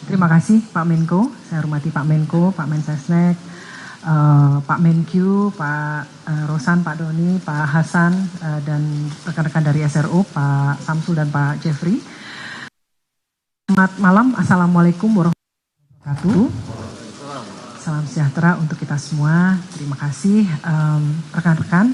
Terima kasih Pak Menko, saya hormati Pak Menko, Pak Mensesnek, Pak Menkyu, Pak Rosan, Pak Doni, Pak Hasan, dan rekan-rekan dari SRO, Pak Samsul dan Pak Jeffrey. Selamat malam, Assalamualaikum warahmatullahi wabarakatuh. Salam sejahtera untuk kita semua. Terima kasih rekan-rekan.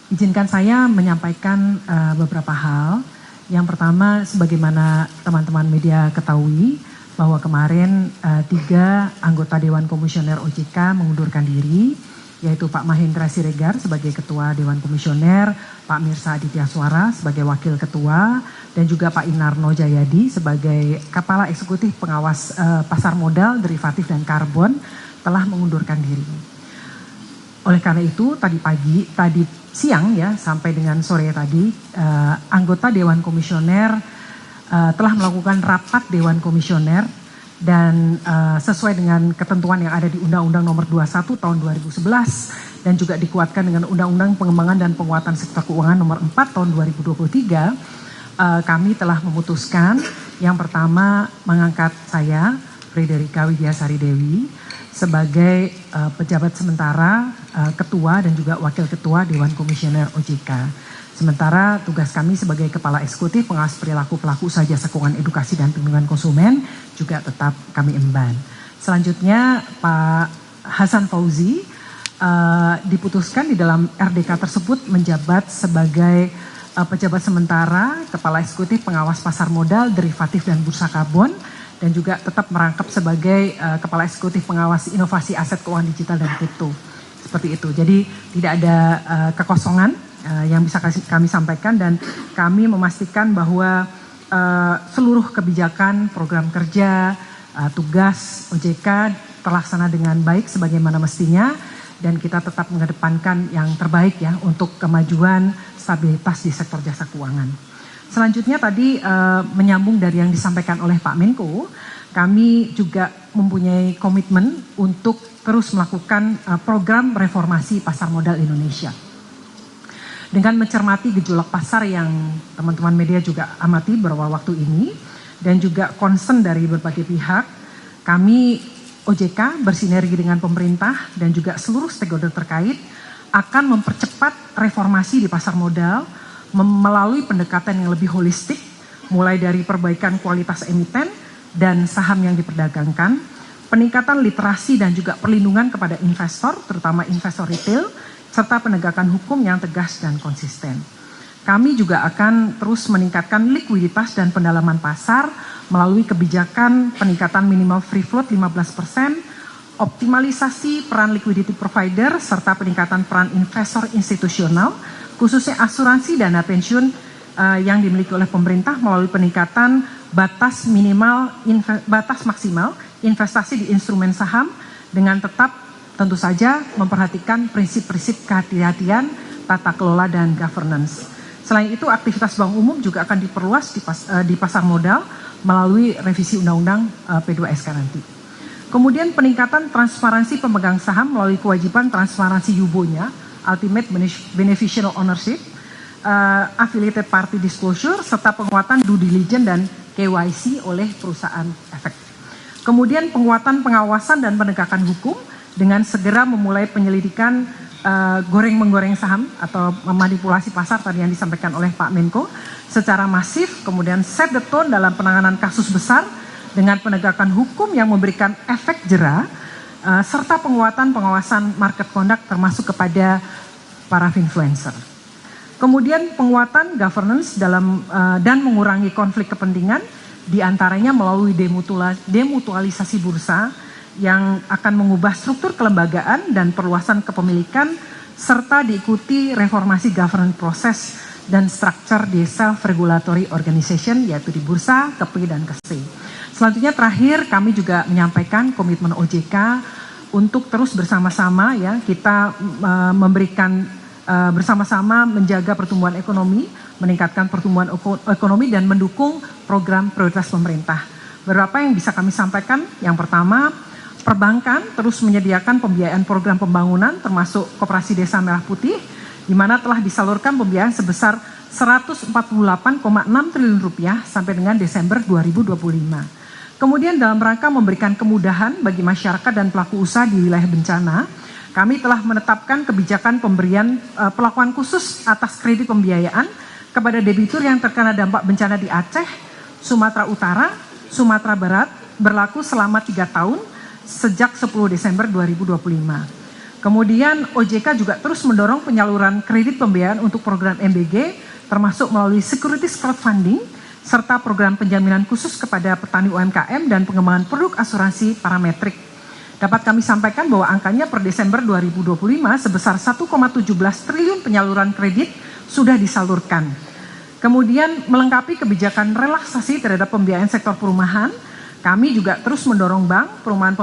Izinkan saya menyampaikan beberapa hal. Yang pertama, sebagaimana teman-teman media ketahui, bahwa kemarin 3 anggota Dewan Komisioner OJK mengundurkan diri, yaitu Pak Mahendra Siregar sebagai Ketua Dewan Komisioner, Pak Mirsa Aditya Suara sebagai Wakil Ketua, dan juga Pak Inarno Jayadi sebagai Kepala Eksekutif Pengawas Pasar Modal, Derivatif, dan Karbon telah mengundurkan diri. Oleh karena itu, tadi siang ya sampai dengan sore tadi, anggota Dewan Komisioner telah melakukan rapat Dewan Komisioner dan sesuai dengan ketentuan yang ada di Undang-Undang Nomor 21 Tahun 2011 dan juga dikuatkan dengan Undang-Undang Pengembangan dan Penguatan Sektor Keuangan Nomor 4 Tahun 2023, kami telah memutuskan yang pertama mengangkat saya, Frederika Widyasari Dewi, sebagai pejabat sementara ketua dan juga wakil ketua Dewan Komisioner OJK. Sementara tugas kami sebagai Kepala Eksekutif Pengawas Perilaku Pelaku Usaha Jasa Keuangan Edukasi dan Perlindungan Konsumen juga tetap kami emban. Selanjutnya Pak Hasan Fauzi diputuskan di dalam RDK tersebut menjabat sebagai pejabat sementara Kepala Eksekutif Pengawas Pasar Modal, Derivatif, dan Bursa Karbon, dan juga tetap merangkap sebagai Kepala Eksekutif Pengawas Inovasi Aset Keuangan Digital dan Kripto. Seperti itu. Jadi tidak ada kekosongan yang bisa kami sampaikan, dan kami memastikan bahwa seluruh kebijakan, program kerja, tugas OJK terlaksana dengan baik sebagaimana mestinya, dan kita tetap mengedepankan yang terbaik ya untuk kemajuan stabilitas di sektor jasa keuangan. Selanjutnya tadi menyambung dari yang disampaikan oleh Pak Menko, kami juga mempunyai komitmen untuk terus melakukan program reformasi pasar modal Indonesia. Dengan mencermati gejolak pasar yang teman-teman media juga amati beberapa waktu ini, dan juga concern dari berbagai pihak, kami OJK bersinergi dengan pemerintah dan juga seluruh stakeholder terkait akan mempercepat reformasi di pasar modal melalui pendekatan yang lebih holistik, mulai dari perbaikan kualitas emiten dan saham yang diperdagangkan, peningkatan literasi dan juga perlindungan kepada investor, terutama investor retail, serta penegakan hukum yang tegas dan konsisten. Kami juga akan terus meningkatkan likuiditas dan pendalaman pasar melalui kebijakan peningkatan minimal free float 15%, optimalisasi peran liquidity provider, serta peningkatan peran investor institusional, khususnya asuransi dana pensiun yang dimiliki oleh pemerintah melalui peningkatan batas maksimal investasi di instrumen saham dengan tetap tentu saja memperhatikan prinsip-prinsip kehati-hatian, tata kelola, dan governance. Selain itu, aktivitas bank umum juga akan diperluas di pasar modal melalui revisi Undang-Undang P2SK nanti. Kemudian peningkatan transparansi pemegang saham melalui kewajiban transparansi UBO-nya, Ultimate Beneficial Ownership, Affiliated Party Disclosure, serta penguatan due diligence dan KYC oleh perusahaan efek. Kemudian penguatan pengawasan dan penegakan hukum dengan segera memulai penyelidikan goreng-menggoreng saham atau memanipulasi pasar tadi yang disampaikan oleh Pak Menko secara masif, kemudian set the tone dalam penanganan kasus besar dengan penegakan hukum yang memberikan efek jera, serta penguatan pengawasan market conduct termasuk kepada para influencer. Kemudian penguatan governance dan mengurangi konflik kepentingan diantaranya melalui demutualisasi bursa yang akan mengubah struktur kelembagaan dan perluasan kepemilikan serta diikuti reformasi governance proses dan struktur di self-regulatory organization yaitu di bursa, KEPI, dan KSE. Selanjutnya terakhir kami juga menyampaikan komitmen OJK untuk terus bersama-sama ya kita memberikan bersama-sama menjaga pertumbuhan ekonomi, meningkatkan pertumbuhan ekonomi dan mendukung program prioritas pemerintah. Beberapa yang bisa kami sampaikan, yang pertama perbankan terus menyediakan pembiayaan program pembangunan termasuk Koperasi Desa Merah Putih di mana telah disalurkan pembiayaan sebesar Rp148,6 triliun sampai dengan Desember 2025. Kemudian dalam rangka memberikan kemudahan bagi masyarakat dan pelaku usaha di wilayah bencana, kami telah menetapkan kebijakan pemberian perlakuan khusus atas kredit pembiayaan kepada debitur yang terkena dampak bencana di Aceh, Sumatera Utara, Sumatera Barat, berlaku selama 3 tahun sejak 10 Desember 2025. Kemudian OJK juga terus mendorong penyaluran kredit pembiayaan untuk program MBG, termasuk melalui securities crowdfunding, serta program penjaminan khusus kepada petani UMKM dan pengembangan produk asuransi parametrik. Dapat kami sampaikan bahwa angkanya per Desember 2025 sebesar 1,17 triliun penyaluran kredit sudah disalurkan. Kemudian melengkapi kebijakan relaksasi terhadap pembiayaan sektor perumahan, kami juga terus mendorong bank, perusahaan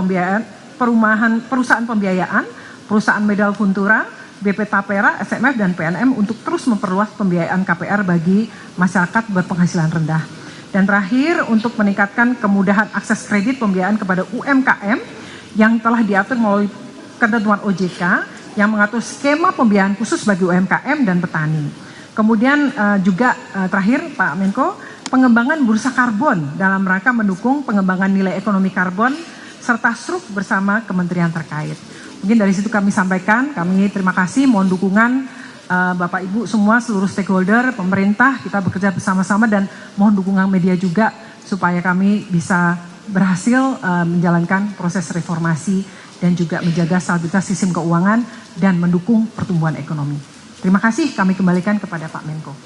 pembiayaan, perusahaan Medal Funtura, BP Tapera, SMF, dan PNM untuk terus memperluas pembiayaan KPR bagi masyarakat berpenghasilan rendah. Dan terakhir, untuk meningkatkan kemudahan akses kredit pembiayaan kepada UMKM yang telah diatur melalui ketentuan OJK yang mengatur skema pembiayaan khusus bagi UMKM dan petani. Kemudian juga terakhir Pak Menko, pengembangan bursa karbon dalam rangka mendukung pengembangan nilai ekonomi karbon serta SRUK bersama kementerian terkait. Mungkin dari situ kami sampaikan, kami terima kasih, mohon dukungan Bapak Ibu semua, seluruh stakeholder, pemerintah, kita bekerja bersama-sama dan mohon dukungan media juga supaya kami bisa berhasil menjalankan proses reformasi dan juga menjaga stabilitas sistem keuangan dan mendukung pertumbuhan ekonomi. Terima kasih, kami kembalikan kepada Pak Menko.